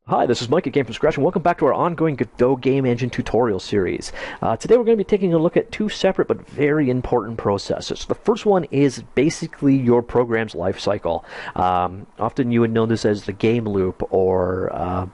Hi, this is Mike at Gamefromscratch, and welcome back to our ongoing Godot Game Engine tutorial series. Today we're going to be taking a look at two separate but very important processes. The first one is basically your program's lifecycle. Often you would know this as the game loop or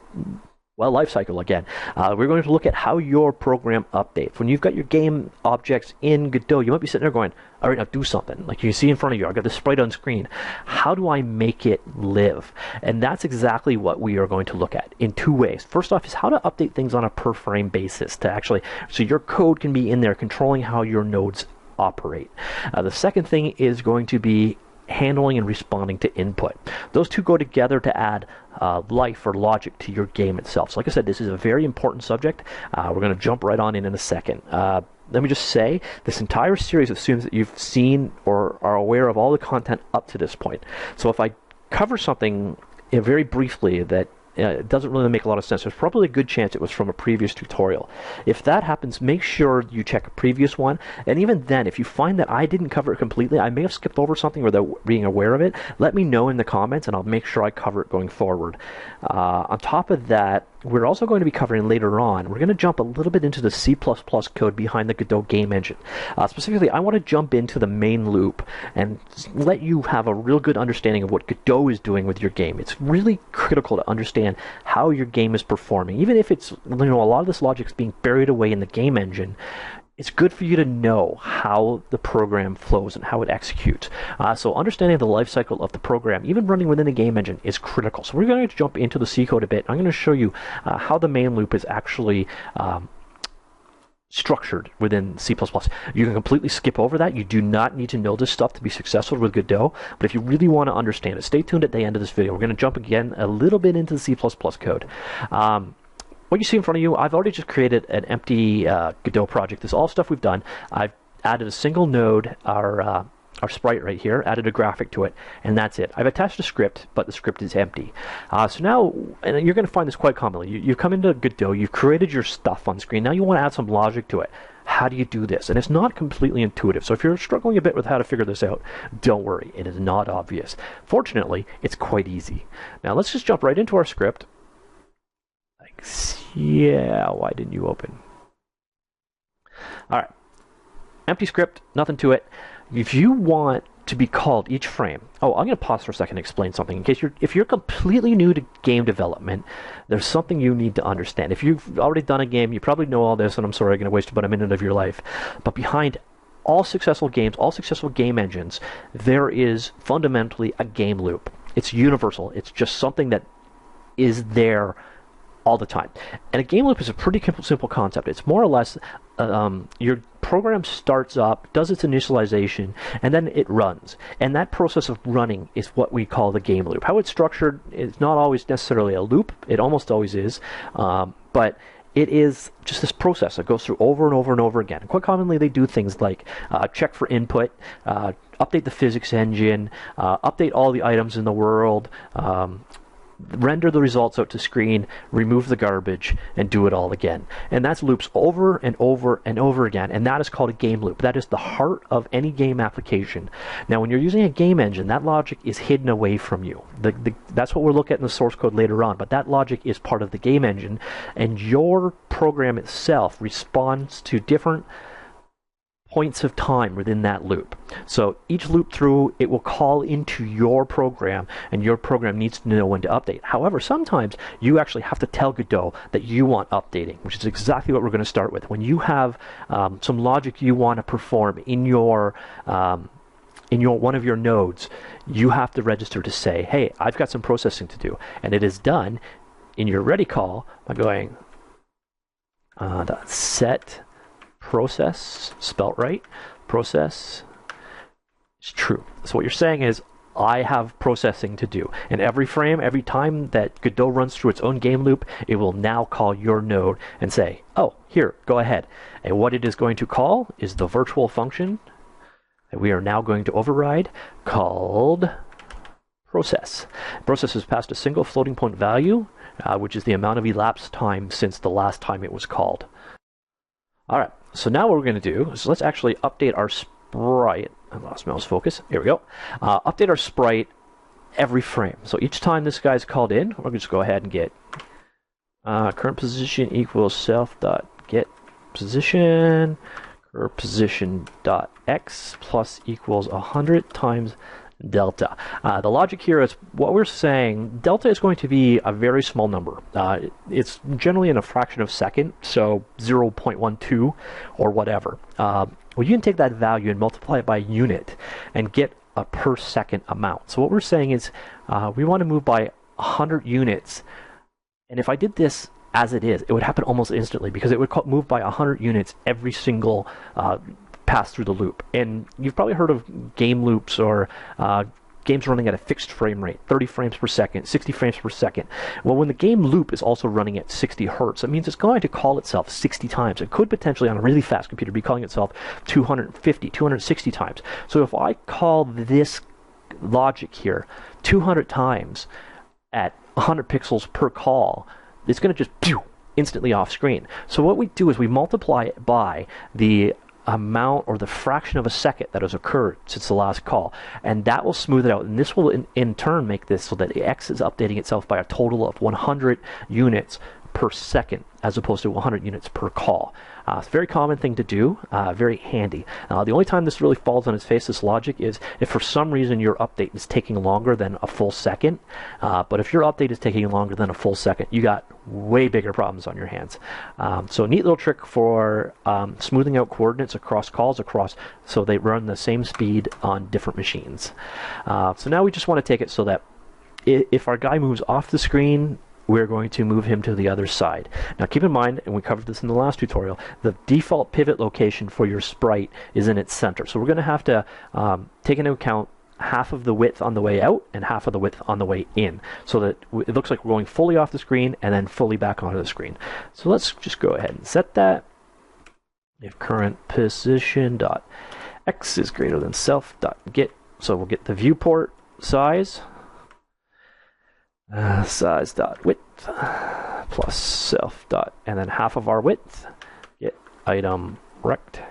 lifecycle again. We're going to look at how your program updates. When you've got your game objects in Godot, you might be sitting there going, all right, now do something. Like you see in front of you, I've got this sprite on screen. How do I make it live? And that's exactly what we are going to look at in two ways. First off is how to update things on a per frame basis so your code can be in there controlling how your nodes operate. The second thing is going to be handling and responding to input. Those two go together to add life or logic to your game itself. So like I said, this is a very important subject. We're going to jump right on in a second. Let me just say, this entire series assumes that you've seen or are aware of all the content up to this point. So if I cover something very briefly that it doesn't really make a lot of sense, there's probably a good chance it was from a previous tutorial. If that happens, make sure you check a previous one. And even then, if you find that I didn't cover it completely, I may have skipped over something without being aware of it, let me know in the comments and I'll make sure I cover it going forward. On top of that, we're also going to be covering later on, we're going to jump a little bit into the C++ code behind the Godot Game Engine. Specifically, I want to jump into the main loop and let you have a real good understanding of what Godot is doing with your game. It's really critical to understand how your game is performing. Even if it's, a lot of this logic is being buried away in the game engine, it's good for you to know how the program flows and how it executes. So understanding the life cycle of the program, even running within the game engine, is critical. So we're going to jump into the C code a bit. I'm going to show you how the main loop is actually structured within C++. You can completely skip over that. You do not need to know this stuff to be successful with Godot, but if you really want to understand it, stay tuned at the end of this video. We're going to jump again a little bit into the C++ code. What you see in front of you, I've already just created an empty Godot project. This is all stuff we've done. I've added a single node, our sprite right here, added a graphic to it, and that's it. I've attached a script, but the script is empty. So now, and you're going to find this quite commonly, you've come into Godot, you've created your stuff on screen, now you want to add some logic to it. How do you do this? And it's not completely intuitive. So if you're struggling a bit with how to figure this out, don't worry, it is not obvious. Fortunately, it's quite easy. Now let's just jump right into our script. Yeah, why didn't you open? All right, empty script, nothing to it. If you want to be called each frame, I'm going to pause for a second and explain something. In case if you're completely new to game development, there's something you need to understand. If you've already done a game, you probably know all this, and I'm sorry I'm going to waste about a minute of your life. But behind all successful games, all successful game engines, there is fundamentally a game loop. It's universal. It's just something that is there all the time. And a game loop is a pretty simple concept. It's more or less your program starts up, does its initialization, and then it runs. And that process of running is what we call the game loop. How it's structured is not always necessarily a loop. It almost always is. But it is just this process that goes through over and over and over again. And quite commonly they do things like check for input, update the physics engine, update all the items in the world, render the results out to screen, remove the garbage, and do it all again. And that's loops over and over and over again, and that is called a game loop. That is the heart of any game application. Now, when you're using a game engine, that logic is hidden away from you. That's what we'll look at in the source code later on, but that logic is part of the game engine, and your program itself responds to different points of time within that loop. So each loop through, it will call into your program, and your program needs to know when to update. However, sometimes you actually have to tell Godot that you want updating, which is exactly what we're going to start with. When you have some logic you want to perform in your one of your nodes, you have to register to say, hey, I've got some processing to do, and it is done in your ready call by going set process, spelt right, process is true. So what you're saying is, I have processing to do. And every frame, every time that Godot runs through its own game loop, it will now call your node and say, oh, here, go ahead. And what it is going to call is the virtual function that we are now going to override, called process. Process is passed a single floating point value, which is the amount of elapsed time since the last time it was called. All right, so now what we're going to do is let's actually update our sprite. I lost mouse focus. Here we go. Update our sprite every frame. So each time this guy's called in, we're going to just go ahead and get Current position equals self dot get position. Current position dot x plus equals 100 times delta. The logic here is what we're saying. Delta is going to be a very small number. It's generally in a fraction of a second, so 0.12 or whatever. Well, you can take that value and multiply it by unit and get a per second amount. So what we're saying is we want to move by 100 units. And if I did this as it is, it would happen almost instantly because it would move by 100 units every single pass through the loop. And you've probably heard of game loops or games running at a fixed frame rate, 30 frames per second, 60 frames per second. Well, when the game loop is also running at 60 hertz, it means it's going to call itself 60 times. It could potentially, on a really fast computer, be calling itself 250, 260 times. So if I call this logic here 200 times at 100 pixels per call, it's going to just instantly off screen. So what we do is we multiply it by the amount or the fraction of a second that has occurred since the last call, and that will smooth it out, and this will in turn make this so that X is updating itself by a total of 100 units per second as opposed to 100 units per call. It's a very common thing to do, very handy. The only time this really falls on its face, this logic, is if for some reason your update is taking longer than a full second. But if your update is taking longer than a full second, you got way bigger problems on your hands. So a neat little trick for smoothing out coordinates across calls, so they run the same speed on different machines. So now we just want to take it so that if our guy moves off the screen, we're going to move him to the other side. Now keep in mind, and we covered this in the last tutorial, the default pivot location for your sprite is in its center. So we're going to have to take into account half of the width on the way out and half of the width on the way in, so that it looks like we're going fully off the screen and then fully back onto the screen. So let's just go ahead and set that. If current position dot x is greater than self dot get, so we'll get the viewport size. Size dot width plus self dot, and then half of our width, get item rect,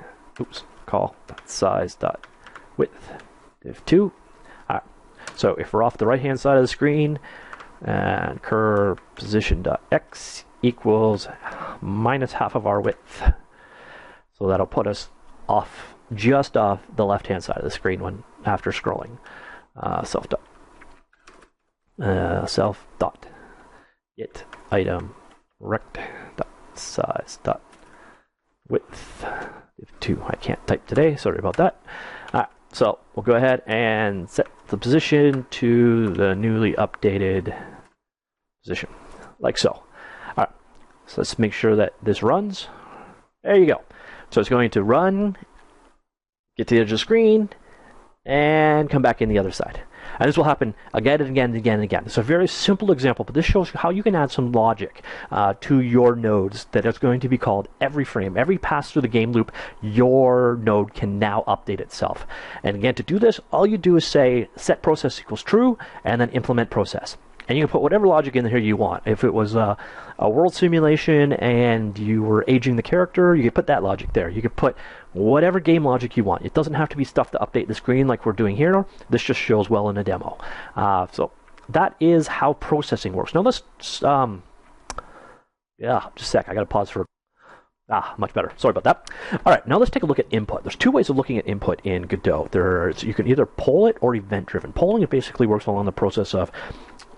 call dot size dot width div 2. All right. So if we're off the right hand side of the screen, and curve position dot x equals minus half of our width, so that'll put us off, just off the left hand side of the screen when after scrolling. Self dot self dot get item rect dot size dot width div 2. I can't type today, sorry about that. Alright, so we'll go ahead and set the position to the newly updated position, like so. Alright, so let's make sure that this runs. There you go. So it's going to run, get to the edge of the screen, and come back in the other side. And this will happen again and again and again and again. It's a very simple example, but this shows how you can add some logic to your nodes that is going to be called every frame. Every pass through the game loop, your node can now update itself. And again, to do this, all you do is say set process equals true, and then implement process. And you can put whatever logic in here you want. If it was a world simulation and you were aging the character, you could put that logic there. You could put whatever game logic you want. It doesn't have to be stuff to update the screen like we're doing here. This just shows well in a demo. So that is how processing works. Now let's, just a sec. I got to pause for. Much better. Sorry about that. All right, now let's take a look at input. There's two ways of looking at input in Godot. You can either poll it or event-driven. Polling, it basically works along the process of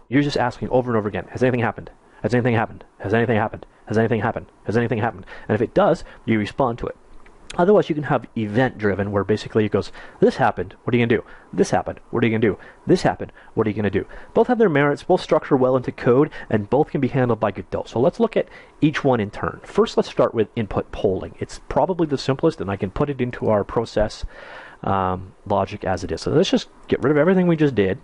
you're just asking over and over again, has anything happened? Has anything happened? Has anything happened? Has anything happened? Has anything happened? And if it does, you respond to it. Otherwise, you can have event-driven, where basically it goes, this happened, what are you going to do? This happened, what are you going to do? This happened, what are you going to do? Both have their merits, both structure well into code, and both can be handled by Godot. So let's look at each one in turn. First, let's start with input polling. It's probably the simplest, and I can put it into our process logic as it is. So let's just get rid of everything we just did.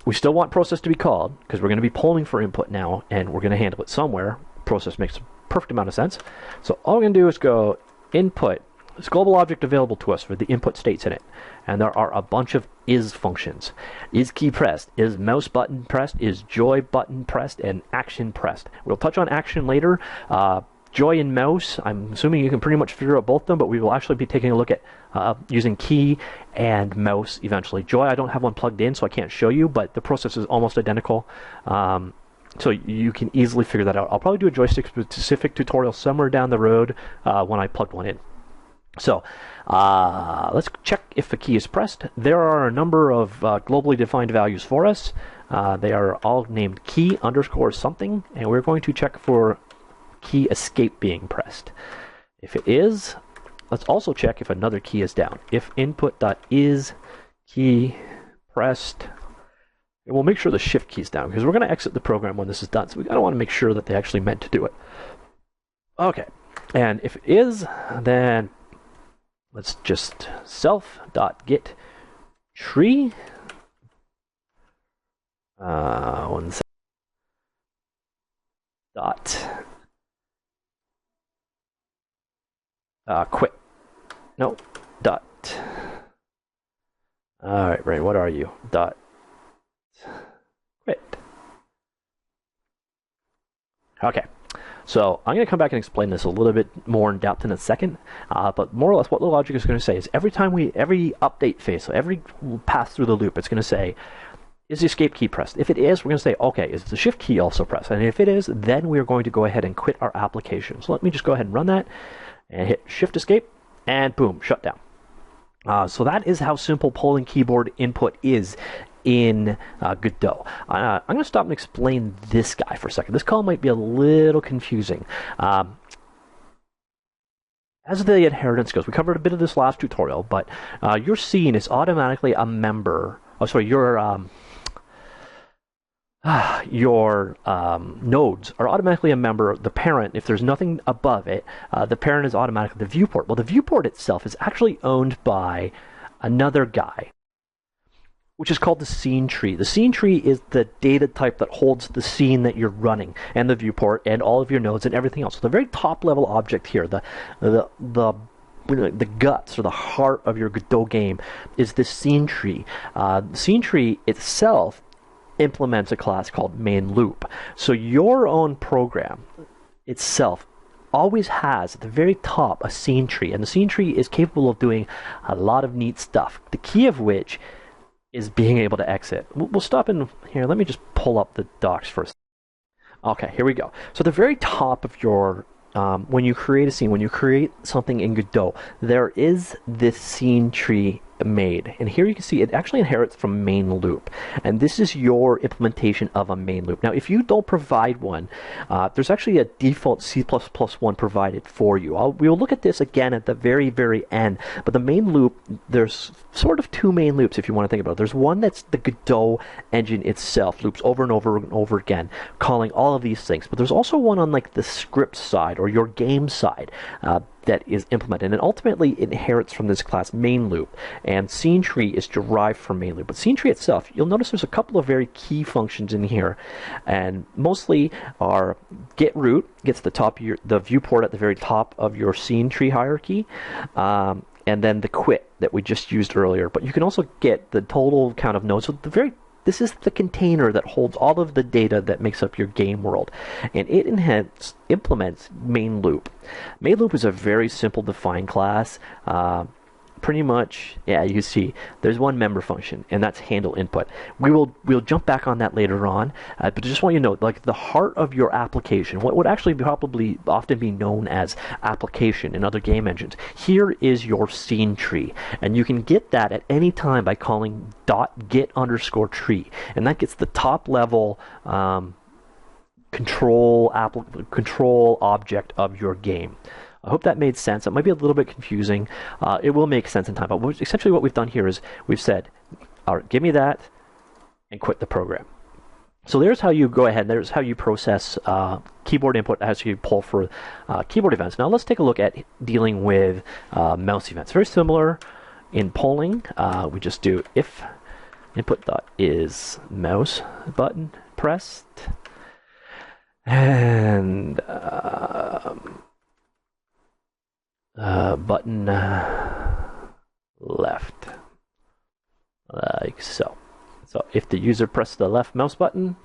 We still want process to be called, because we're going to be polling for input now, and we're going to handle it somewhere. Process makes a perfect amount of sense. So all we're going to do is go input, this global object available to us for the input states in it. And there are a bunch of is functions. Is key pressed, is mouse button pressed, is joy button pressed, and action pressed. We'll touch on action later. Joy and mouse, I'm assuming you can pretty much figure out both of them, but we will actually be taking a look at using key and mouse eventually. Joy, I don't have one plugged in, so I can't show you, but the process is almost identical. So you can easily figure that out. I'll probably do a joystick-specific tutorial somewhere down the road when I plug one in. So let's check if a key is pressed. There are a number of globally defined values for us. They are all named key underscore something, and we're going to check for key escape being pressed. If it is, let's also check if another key is down. If input.is key pressed, and we'll make sure the shift key is down because we're going to exit the program when this is done. So we gotta want to make sure that they actually meant to do it. Okay, and if it is, then let's just self.get tree. One second. Dot quit. No. Dot. All right, Ray. What are you? Dot quit. Okay. So I'm going to come back and explain this a little bit more in depth in a second, but more or less what the logic is going to say is every update phase, so every pass through the loop, it's going to say, is the escape key pressed? If it is, we're going to say, okay, is the shift key also pressed? And if it is, then we're going to go ahead and quit our application. So let me just go ahead and run that and hit shift escape, and boom, shut down. So that is how simple polling keyboard input is in Godot. I'm going to stop and explain this guy for a second. This call might be a little confusing. As the inheritance goes, we covered a bit of this last tutorial, but your scene is automatically a member. Oh, sorry, your nodes are automatically a member. The parent, if there's nothing above it, the parent is automatically the viewport. Well, the viewport itself is actually owned by another guy, which is called the scene tree. The scene tree is the data type that holds the scene that you're running, and the viewport, and all of your nodes, and everything else. So the very top level object here, the guts or the heart of your Godot game, is this scene tree. The scene tree itself implements a class called main loop. So your own program itself always has at the very top a scene tree, and the scene tree is capable of doing a lot of neat stuff. The key of which is being able to exit. We'll stop in here. Let me just pull up the docs first. Okay, here we go. So the very top of your, when you create a scene, when you create something in Godot, there is this scene tree made. And here you can see it actually inherits from main loop. And this is your implementation of a main loop. Now, if you don't provide one, there's actually a default C++ one provided for you. We'll look at this again at the very, very end. But the main loop, there's sort of two main loops if you want to think about it. There's one that's the Godot engine itself, loops over and over and over again, calling all of these things. But there's also one on like the script side or your game side that is implemented, and ultimately inherits from this class main loop. And scene tree is derived from main loop. But scene tree itself, you'll notice there's a couple of very key functions in here, and mostly are get root, gets the viewport at the very top of your scene tree hierarchy, and then the quit that we just used earlier. But you can also get the total count of nodes. So this is the container that holds all of the data that makes up your game world, and it implements main loop. Main loop is a very simple defined class. Pretty much, yeah, you see there's one member function, and that's handle input. We'll jump back on that later on, but I just want you to know, like, the heart of your application, what would actually probably often be known as application in other game engines, here is your scene tree, and you can get that at any time by calling .get_tree, and that gets the top level control object of your game. I hope that made sense. It might be a little bit confusing. It will make sense in time. But essentially what we've done here is we've said, all right, give me that, and quit the program. So there's how you go ahead. There's how you process keyboard input as you pull for keyboard events. Now let's take a look at dealing with mouse events. Very similar in polling. We just do if input.is mouse button pressed, and button left, like so. So if the user presses the left mouse button,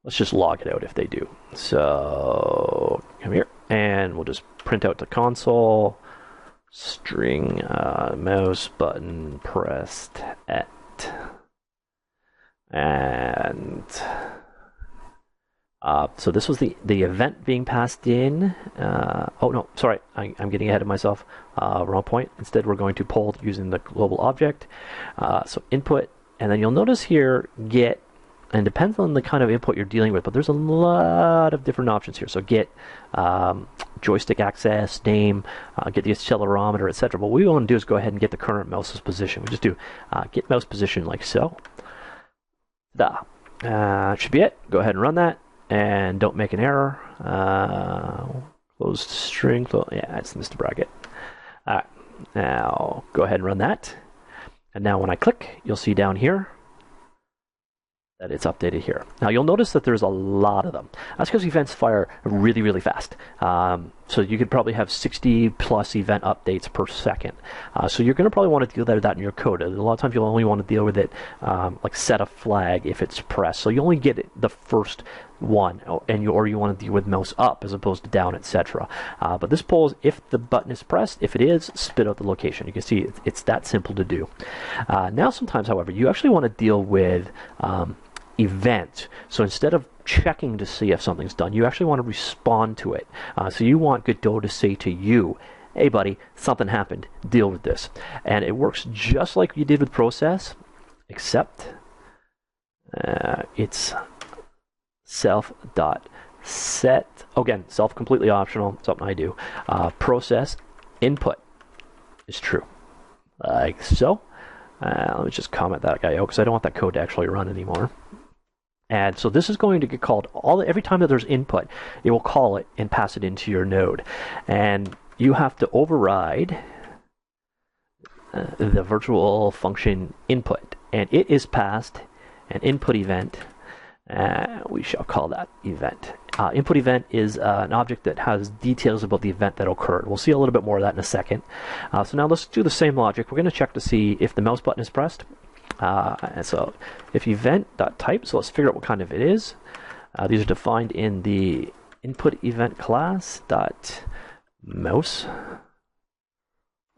let's just log it out if they do. So come here, and we'll just print out the console string mouse button pressed at And so this was the event being passed in. Oh no, sorry, I'm getting ahead of myself. Wrong point. Instead, we're going to poll using the global object. So input, and then you'll notice here get, and it depends on the kind of input you're dealing with, but there's a lot of different options here. So get joystick access, name, get the accelerometer, etc. What we want to do is go ahead and get the current mouse's position. We just do get mouse position like so. Should be it. Go ahead and run that. And don't make an error. Closed string. Yeah, it's missed a bracket. All right. Now go ahead and run that. And now when I click, you'll see down here that it's updated here. Now you'll notice that there's a lot of them. That's because events fire really, really fast. So you could probably have 60 plus event updates per second. So you're going to probably want to deal with that in your code. A lot of times you'll only want to deal with it like set a flag if it's pressed. So you only get the first one, or you want to deal with mouse up as opposed to down, etc. But this polls if the button is pressed. If it is, spit out the location. You can see it's that simple to do. Now sometimes, however, you actually want to deal with event. So instead of checking to see if something's done, you actually want to respond to it. So you want Godot to say to you, hey buddy, something happened, deal with this. And it works just like you did with process, except it's self.set, again, self completely optional, something I do. Process input is true, like so. Let me just comment that guy out because I don't want that code to actually run anymore. And so this is going to get called every time that there's input, it will call it and pass it into your node. And you have to override the virtual function input. And it is passed an input event. We shall call that event. Input event is an object that has details about the event that occurred. We'll see a little bit more of that in a second. So now let's do the same logic. We're going to check to see if the mouse button is pressed. And so if event.type, so let's figure out what kind of it is. These are defined in the input event class dot mouse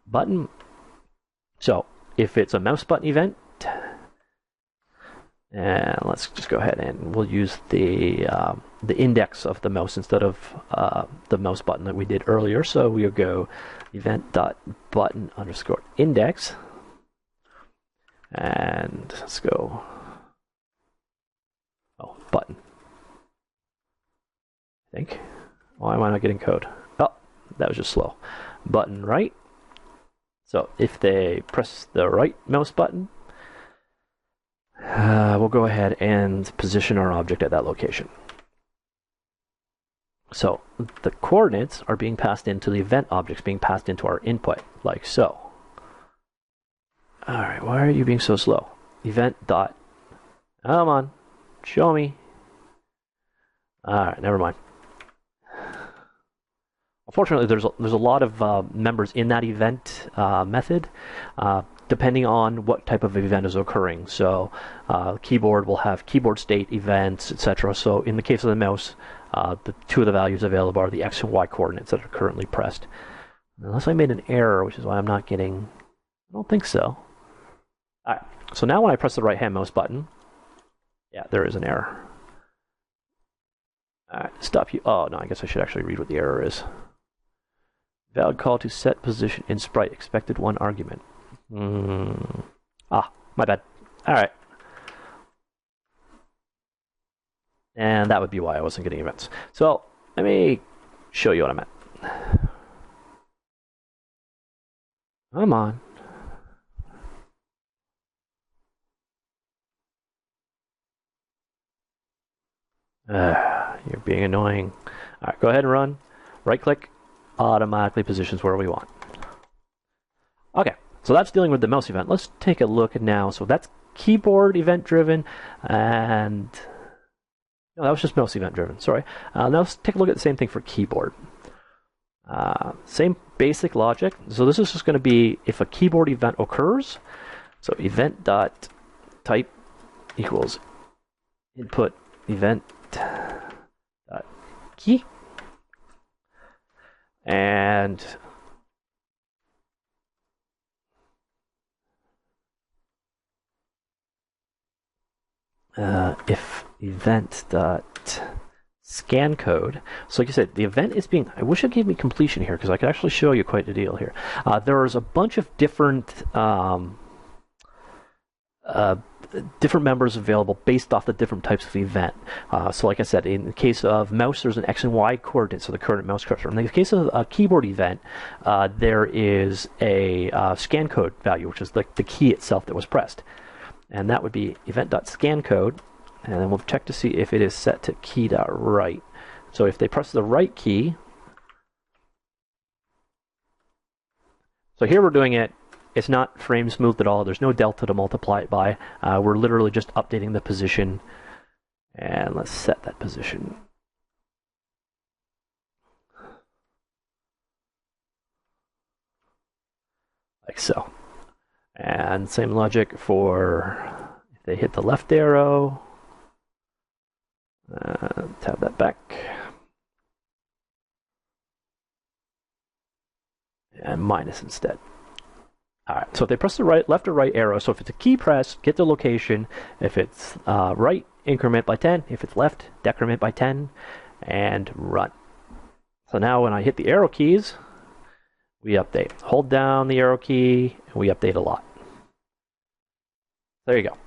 button. So if it's a mouse button event, and let's just go ahead and we'll use the index of the mouse instead of the mouse button that we did earlier. So we'll go event.button underscore index. And let's go, button. I think. Why am I not getting code? Oh, that was just slow. Button right. So if they press the right mouse button, we'll go ahead and position our object at that location. So the coordinates are being passed into the event objects being passed into our input, like so. All right, why are you being so slow? Event dot. Come on, show me. All right, never mind. Unfortunately, there's a lot of members in that event method, depending on what type of event is occurring. So, keyboard will have keyboard state events, etc. So, in the case of the mouse, the two of the values available are the x and y coordinates that are currently pressed. Unless I made an error, which is why I'm not getting. I don't think so. All right, so now when I press the right-hand mouse button, yeah, there is an error. All right, stop you. Oh, no, I guess I should actually read what the error is. Valid call to set position in sprite, expected one argument. Ah, my bad. All right. And that would be why I wasn't getting events. So let me show you what I meant. Come on. You're being annoying. All right, go ahead and run. Right click, automatically positions where we want. Okay, so that's dealing with the mouse event. Let's take a look now. So that's keyboard event driven, and no, that was just mouse event driven. Sorry. Now let's take a look at the same thing for keyboard. Same basic logic. So this is just going to be if a keyboard event occurs. So event.type equals input event key, and if event dot scan code. So like I said, the event is being, I wish it gave me completion here because I could actually show you quite a deal here. There's a bunch of different different members available based off the different types of event. So like I said, in the case of mouse, there's an X and Y coordinate, so the current mouse cursor. In the case of a keyboard event, there is a scan code value, which is like the key itself that was pressed. And that would be event.scanCode, and then we'll check to see if it is set to key.write. So if they press the right key, so here we're doing it, it's not frame smoothed at all, there's no delta to multiply it by, we're literally just updating the position, and let's set that position. Like so. And same logic for if they hit the left arrow, tab that back, and minus instead. All right, so if they press the left or right arrow, so if it's a key press, get the location. If it's right, increment by 10. If it's left, decrement by 10, and run. So now when I hit the arrow keys, we update. Hold down the arrow key, and we update a lot. There you go.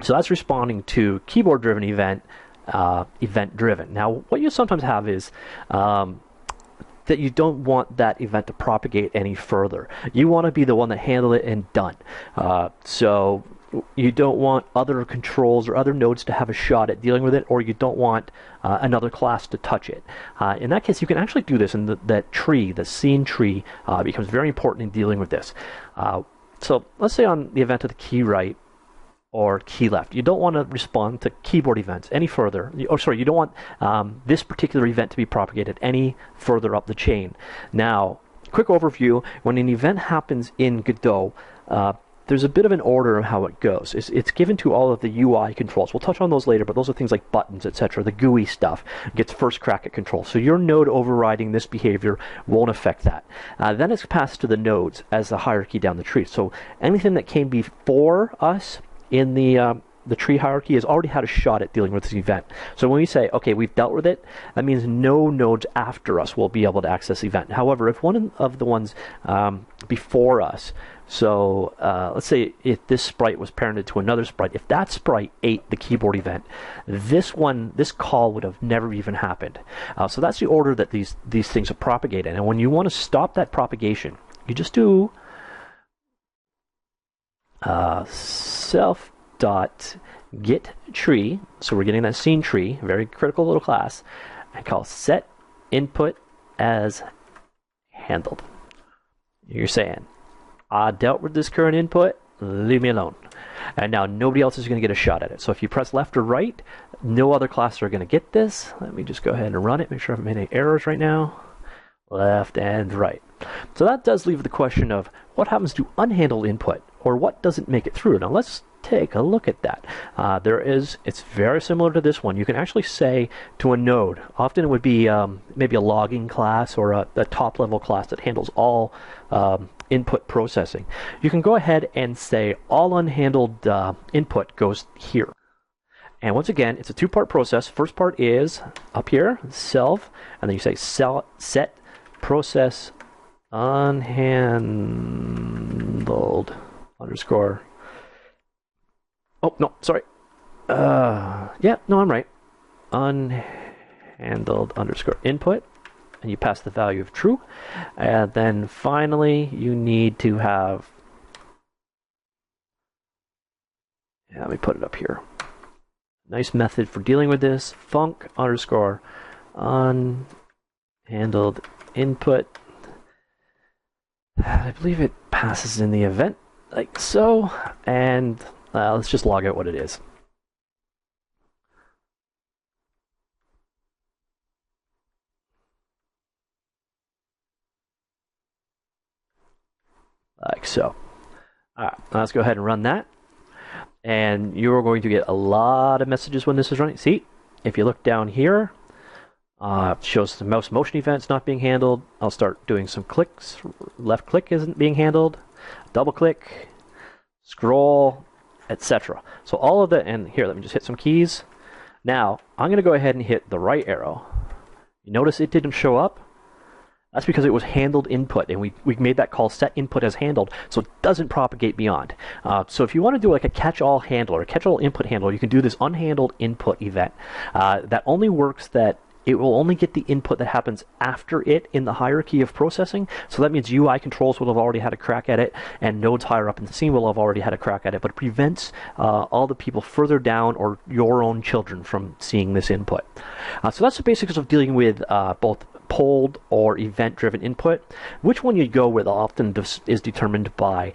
So that's responding to keyboard-driven event, event-driven. Now, what you sometimes have is that you don't want that event to propagate any further. You want to be the one that handled it and done. So you don't want other controls or other nodes to have a shot at dealing with it, or you don't want another class to touch it. In that case, you can actually do this, and that tree, the scene tree, becomes very important in dealing with this. So let's say on the event of the key right or key left, you don't want to respond to keyboard events any further. You don't want this particular event to be propagated any further up the chain. Now, quick overview, when an event happens in Godot, there's a bit of an order of how it goes. It's given to all of the UI controls. We'll touch on those later, but those are things like buttons, etc. The GUI stuff gets first crack at control. So your node overriding this behavior won't affect that. Then it's passed to the nodes as the hierarchy down the tree. So anything that came before us in the tree hierarchy has already had a shot at dealing with this event. So when we say, okay, we've dealt with it, that means no nodes after us will be able to access the event. However, if one of the ones before us, so let's say if this sprite was parented to another sprite, if that sprite ate the keyboard event, this call would have never even happened. So that's the order that these things are propagated. And when you want to stop that propagation, you just do self dot get tree, so we're getting that scene tree, very critical little class, and call set input as handled. You're saying, I dealt with this current input, leave me alone. And now nobody else is going to get a shot at it. So if you press left or right, no other classes are going to get this. Let me just go ahead and run it, make sure I haven't made any errors right now. Left and right. So that does leave the question of what happens to unhandled input, or what doesn't make it through. Now let's take a look at that. It's very similar to this one. You can actually say to a node, often it would be maybe a logging class or a top level class that handles all input processing. You can go ahead and say all unhandled input goes here. And once again, it's a two-part process. First part is up here, self, and then you say set process unhandled underscore. Oh, no, sorry. Yeah, no, I'm right. Unhandled underscore input. And you pass the value of true. And then finally, you need to have... Yeah, let me put it up here. Nice method for dealing with this. Func underscore unhandled input. I believe it passes in the event like so, and let's just log out what it is. Like so. All right, let's go ahead and run that. And you're going to get a lot of messages when this is running. See, if you look down here, it shows the mouse motion events not being handled. I'll start doing some clicks. Left click isn't being handled. Double click, scroll, etc. So all of the, and here, let me just hit some keys. Now, I'm going to go ahead and hit the right arrow. You notice it didn't show up? That's because it was handled input, and we made that call set input as handled, so it doesn't propagate beyond. So if you want to do like a catch-all handler, a catch-all input handler, you can do this unhandled input event. That only works that it will only get the input that happens after it in the hierarchy of processing. So that means UI controls will have already had a crack at it, and nodes higher up in the scene will have already had a crack at it, but it prevents all the people further down or your own children from seeing this input. So that's the basics of dealing with both polled or event-driven input. Which one you go with often is determined by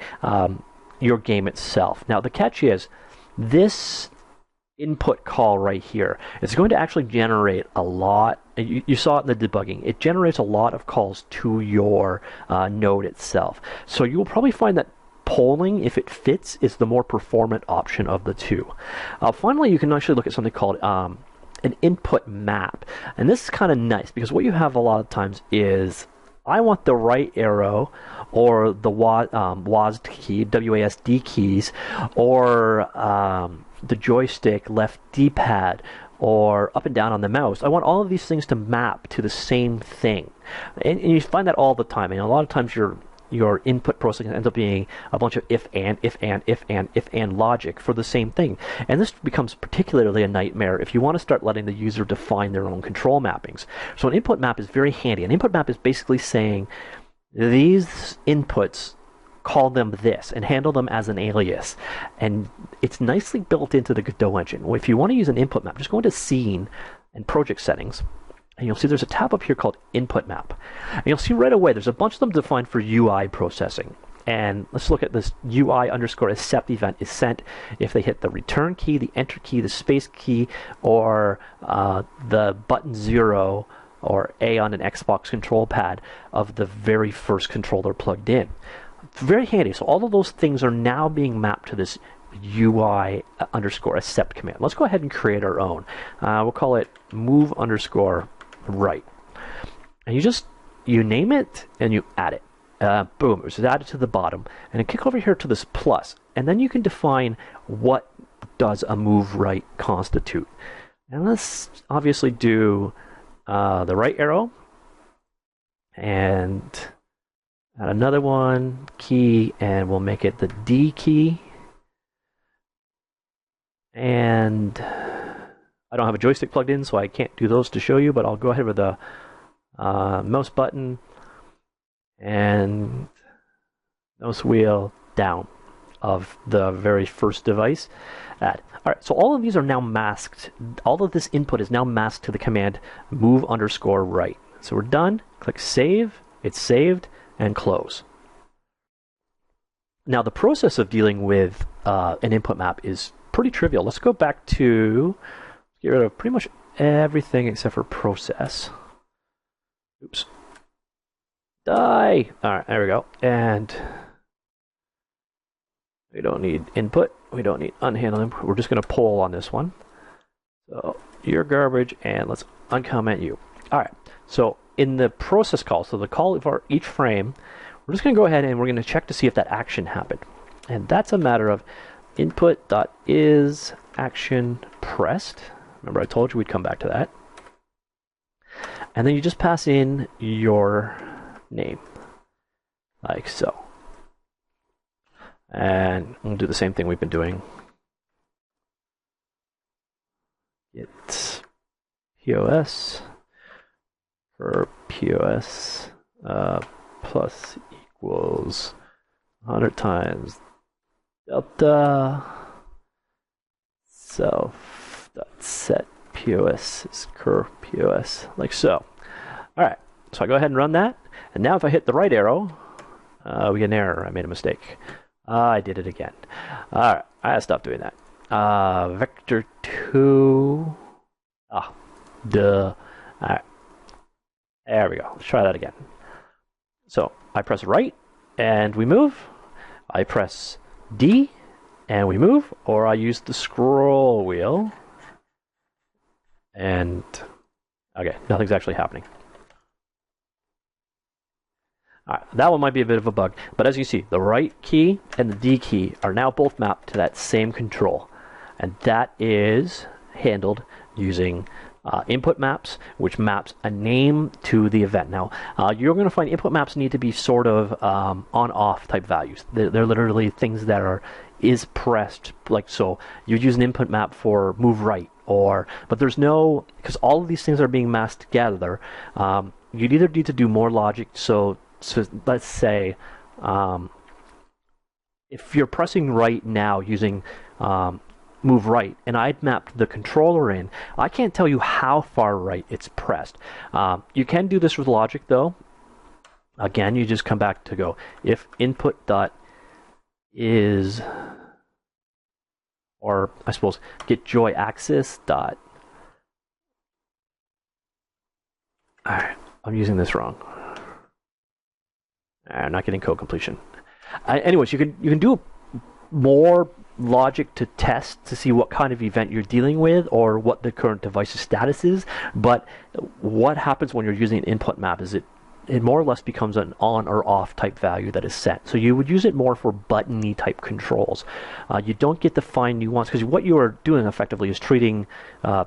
your game itself. Now the catch is, this input call right here is going to actually generate a lot. You saw it in the debugging. It generates a lot of calls to your node itself. So you will probably find that polling, if it fits, is the more performant option of the two. Finally, you can actually look at something called an input map. And this is kind of nice because what you have a lot of times is, I want the right arrow or the WASD key, WASD keys, or the joystick left D-pad, or up and down on the mouse. I want all of these things to map to the same thing. And you find that all the time. And a lot of times your input processing ends up being a bunch of if and logic for the same thing. And this becomes particularly a nightmare if you want to start letting the user define their own control mappings. So an input map is very handy. An input map is basically saying, these inputs, call them this and handle them as an alias. And it's nicely built into the Godot engine. If you want to use an input map, just go into Scene and Project Settings, and you'll see there's a tab up here called Input Map. And you'll see right away there's a bunch of them defined for UI processing. And let's look at this UI underscore accept event is sent if they hit the return key, the enter key, the space key, or the button 0 or A on an Xbox control pad of the very first controller plugged in. It's very handy. So all of those things are now being mapped to this UI underscore accept command. Let's go ahead and create our own. We'll call it move underscore right. And you name it and you add it. Boom, it was added to the bottom. And then click over here to this plus. And then you can define what does a move right constitute. And let's obviously do the right arrow. And add another one, key, and we'll make it the D key. And I don't have a joystick plugged in, so I can't do those to show you, but I'll go ahead with the mouse button and mouse wheel down of the very first device. Add. All right, so all of these are now masked. All of this input is now masked to the command move underscore right. So we're done. Click save. It's saved, and close. Now the process of dealing with an input map is pretty trivial. Let's go back to get rid of pretty much everything except for process. Oops. Die! Alright, there we go. And we don't need input. We don't need unhandled input. We're just going to poll on this one. So you're garbage, and let's uncomment you. Alright, so in the process call, so the call for each frame, we're just going to go ahead and we're going to check to see if that action happened. And that's a matter of input.isActionPressed. Remember I told you we'd come back to that. And then you just pass in your name, like so. And we'll do the same thing we've been doing. Get POS for POS plus equals 100 times delta self.set POS is cur POS, like so. Alright, so I go ahead and run that, and now if I hit the right arrow, we get an error. I made a mistake. I did it again. Alright, I gotta stop doing that. Vector 2. Duh. Alright. There we go. Let's try that again. So I press right and we move. I press D and we move, or I use the scroll wheel. And okay, nothing's actually happening. That one might be a bit of a bug, but as you see, the right key and the D key are now both mapped to that same control, and that is handled using InputMaps, which maps a name to the event. Now, you're going to find InputMaps need to be sort of on-off type values. They're literally things that are is pressed, like so. You'd use an input map for move right, but there's no, because all of these things are being masked together. You'd either need to do more logic. So let's say if you're pressing right now using move right, and I'd mapped the controller in, I can't tell you how far right it's pressed. You can do this with logic though. Again, you just come back to go if input dot is, or I suppose get joy axis dot. Alright, I'm using this wrong. I'm not getting code completion. Anyways, you can do more logic to test to see what kind of event you're dealing with or what the current device's status is. But what happens when you're using an input map is it more or less becomes an on or off type value that is set. So you would use it more for button-y type controls. You don't get to find nuance, because what you are doing effectively is treating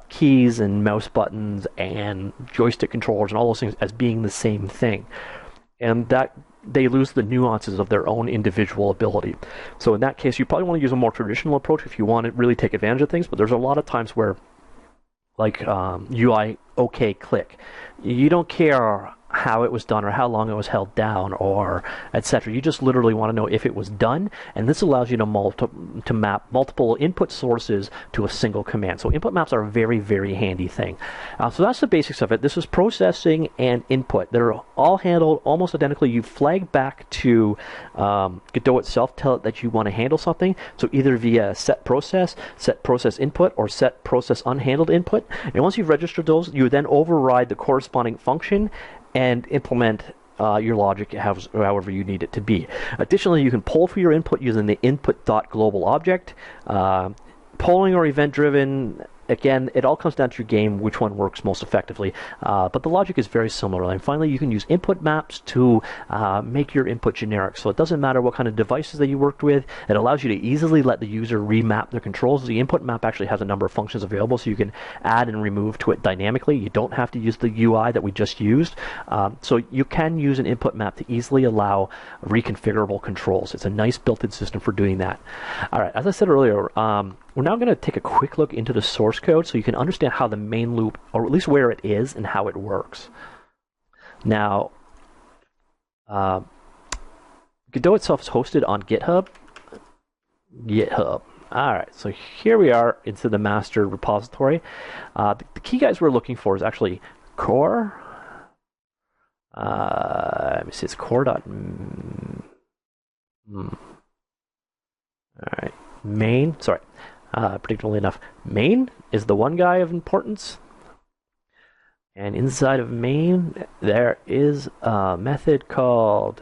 keys and mouse buttons and joystick controllers and all those things as being the same thing. And that they lose the nuances of their own individual ability. So in that case, you probably want to use a more traditional approach if you want to really take advantage of things, but there's a lot of times where, like UI OK click, you don't care how it was done or how long it was held down or etc. You just literally want to know if it was done, and this allows you to map multiple input sources to a single command. So input maps are a very, very handy thing. So that's the basics of it. This is processing and input. They're all handled almost identically. You flag back to Godot itself, tell it that you want to handle something, so either via set process input, or set process unhandled input. And once you've registered those, you then override the corresponding function and implement your logic however you need it to be. Additionally, you can poll for your input using the input.global object. Polling or event-driven, again, it all comes down to your game, which one works most effectively. But the logic is very similar. And finally, you can use input maps to make your input generic. So it doesn't matter what kind of devices that you worked with. It allows you to easily let the user remap their controls. The input map actually has a number of functions available, so you can add and remove to it dynamically. You don't have to use the UI that we just used. So you can use an input map to easily allow reconfigurable controls. It's a nice built-in system for doing that. All right, as I said earlier, we're now going to take a quick look into the source code so you can understand how the main loop, or at least where it is and how it works. Now, Godot itself is hosted on GitHub. All right, so here we are into the master repository. The key guys we're looking for is actually core. Let me see, it's core. All right, main. Sorry. Predictably enough, main is the one guy of importance, and inside of main there is a method called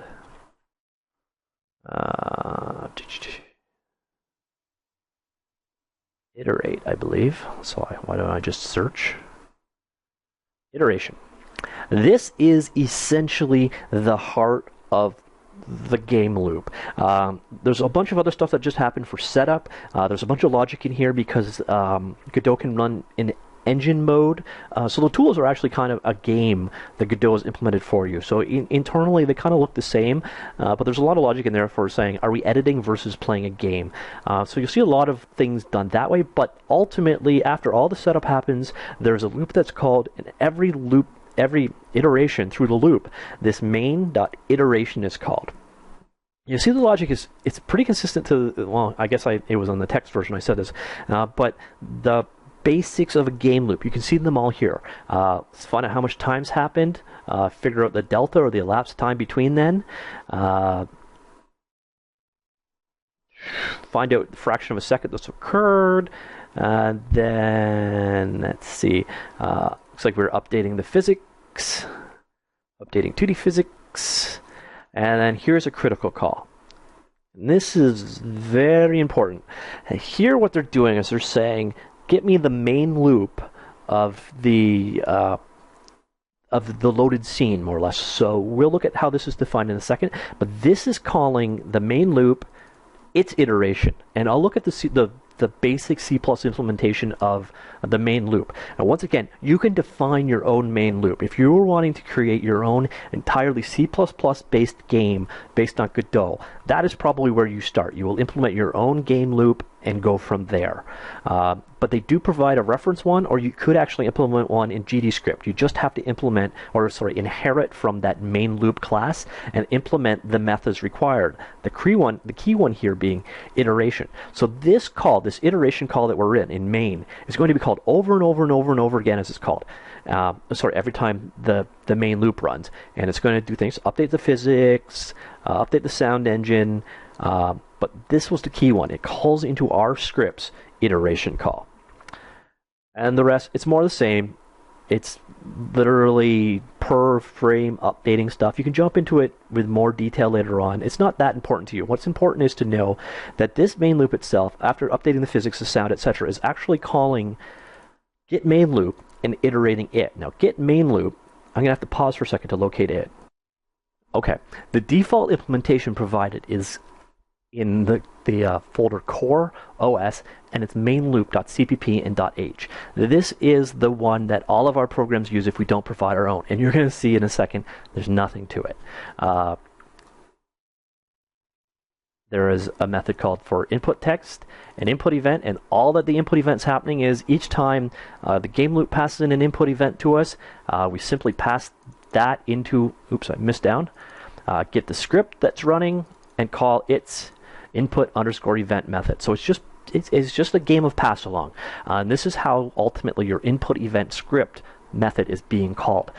iterate, I believe. So why don't I just search iteration? This is essentially the heart of the game loop. There's a bunch of other stuff that just happened for setup. There's a bunch of logic in here because Godot can run in engine mode. So the tools are actually kind of a game that Godot has implemented for you. So internally they kind of look the same, but there's a lot of logic in there for saying, are we editing versus playing a game? So you'll see a lot of things done that way, but ultimately after all the setup happens, there's a loop that's called, and every iteration through the loop, this main.iteration is called. You see the logic is, it's pretty consistent to, well, I guess it was on the text version I said this, but the basics of a game loop, you can see them all here. Let's find out how much time's happened, figure out the delta or the elapsed time between then, find out the fraction of a second that's occurred, then let's see, looks like we're updating the physics, updating 2D physics, and then here's a critical call. And this is very important. And here what they're doing is they're saying, get me the main loop of the of the loaded scene, more or less. So we'll look at how this is defined in a second, but this is calling the main loop its iteration. And I'll look at the basic C+ implementation of the main loop. And once again, you can define your own main loop. If you were wanting to create your own entirely C++ based game based on Godot, that is probably where you start. You will implement your own game loop and go from there. But they do provide a reference one, or you could actually implement one in GDScript. You just have to inherit from that main loop class and implement the methods required. The key one here being iteration. So this iteration call that we're in main, is going to be called over and over and over and over again, as it's called. Every time the main loop runs. And it's going to do things, update the physics, update the sound engine, but this was the key one. It calls into our script's iteration call. And the rest, it's more the same. It's literally per frame updating stuff. You can jump into it with more detail later on. It's not that important to you. What's important is to know that this main loop itself, after updating the physics, the sound, etc., is actually calling get main loop and iterating it. Now, get main loop, I'm going to have to pause for a second to locate it. Okay, the default implementation provided is in the folder core OS, and it's mainloop.cpp and .h. This is the one that all of our programs use if we don't provide our own, and you're going to see in a second there's nothing to it. There is a method called for input text, an input event, and all that the input event's happening is each time the game loop passes in an input event to us, we simply pass that into, oops, I missed down, get the script that's running and call its input_event method. So it's just a game of pass along. And this is how ultimately your input event script method is being called.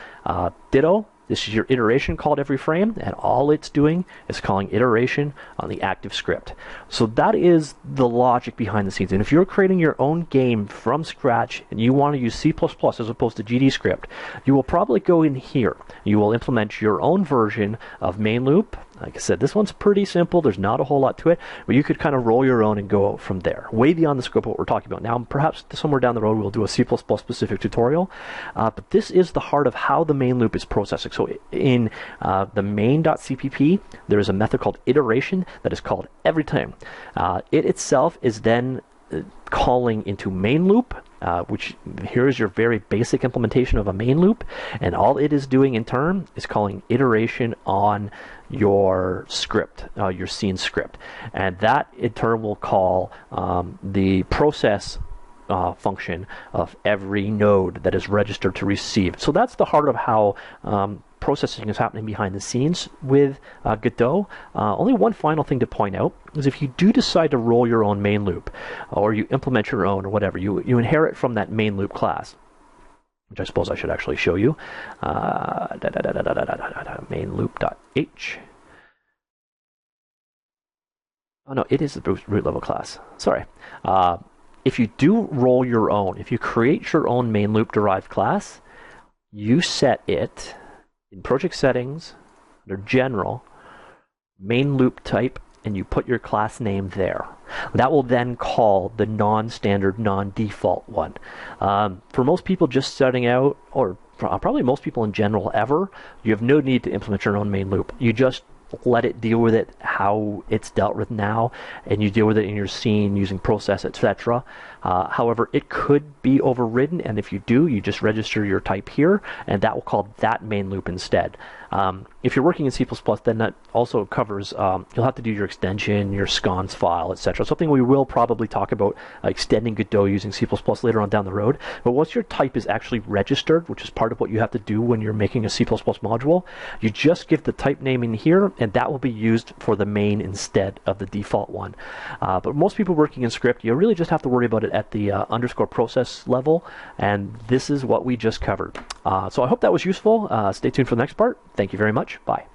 Ditto, this is your iteration called every frame, and all it's doing is calling iteration on the active script. So that is the logic behind the scenes. And if you're creating your own game from scratch and you want to use C++ as opposed to GDScript, you will probably go in here. You will implement your own version of main loop. Like I said, this one's pretty simple. There's not a whole lot to it, but you could kind of roll your own and go from there. Way beyond the scope of what we're talking about now. Perhaps somewhere down the road we'll do a C++ specific tutorial, but this is the heart of how the main loop is processing. So in the main.cpp, there is a method called iteration that is called every time. It itself is then calling into main loop, which here is your very basic implementation of a main loop, and all it is doing in turn is calling iteration on your script, your scene script, and that in turn will call the process function of every node that is registered to receive. So that's the heart of how processing is happening behind the scenes with Godot. Only one final thing to point out is if you do decide to roll your own main loop, or you implement your own or whatever, you inherit from that main loop class, which I suppose I should actually show you. Main loop.h. Oh no, it is the root level class. Sorry. If you do roll your own, if you create your own main loop derived class, you set it in project settings, under general, main loop type, and you put your class name there. That will then call the non-standard, non-default one. For most people just starting out, or probably most people in general ever, you have no need to implement your own main loop. You just let it deal with it how it's dealt with now, and you deal with it in your scene using process, etc. However, it could be overridden, and if you do, you just register your type here, and that will call that main loop instead. If you're working in C++, then that also covers, you'll have to do your extension, your sconce file, etc. Something we will probably talk about, extending Godot using C++ later on down the road. But once your type is actually registered, which is part of what you have to do when you're making a C++ module, you just give the type name in here, and that will be used for the main instead of the default one. But most people working in script, you really just have to worry about it at the underscore process level, and this is what we just covered. So I hope that was useful. Stay tuned for the next part. Thank you very much. Bye.